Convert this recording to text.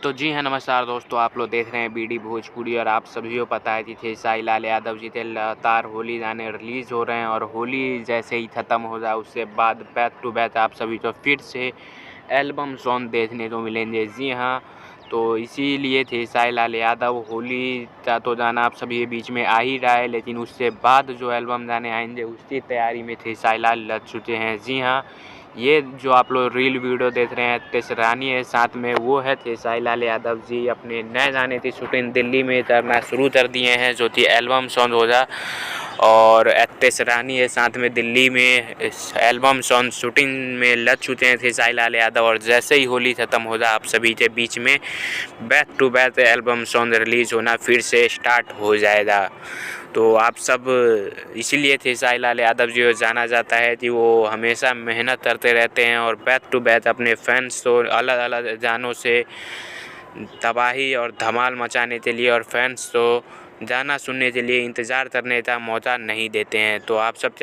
तो जी हाँ, नमस्कार दोस्तों, आप लोग देख रहे हैं बीडी भोजपुरी और आप सभी को पता है कि खेसारी लाल यादव जी थे लगातार होली गाने रिलीज़ हो रहे हैं और होली जैसे ही ख़त्म हो जाए उससे बाद बैक टू बैक आप सभी को फिर से एल्बम सॉन्ग देखने को मिलेंगे। जी हाँ, तो इसीलिए खेसारी लाल यादव होली का तो गाना आप सभी के बीच में आ ही रहा है, लेकिन उससे बाद जो एल्बम गाने आएंगे उसकी तैयारी में खेसारी लाल लग चुके हैं। जी हाँ, ये जो आप लोग रील वीडियो देख रहे हैं तेसरानी है, साथ में वो है खेसारी लाल यादव जी अपने नए गाने की शूटिंग दिल्ली में करना शुरू कर दिए हैं, जो कि एल्बम सॉन्ग होगा। और तेसरानी है, साथ में दिल्ली में एल्बम सॉन्ग शूटिंग में लग चुके हैं खेसारी लाल यादव। और जैसे ही होली ख़त्म हो जाए आप सभी के बीच में back to back album song release होना फिर से स्टार्ट हो जाएगा। तो आप सब इसीलिए खेसारी लाल यादव जी को जाना जाता है कि वो हमेशा मेहनत करते रहते हैं और बैक टू बैक अपने फैंस को अलग अलग गानों से तबाही और धमाल मचाने के लिए और फैंस को गाना सुनने के लिए इंतज़ार करने का मौका नहीं देते हैं। तो आप सब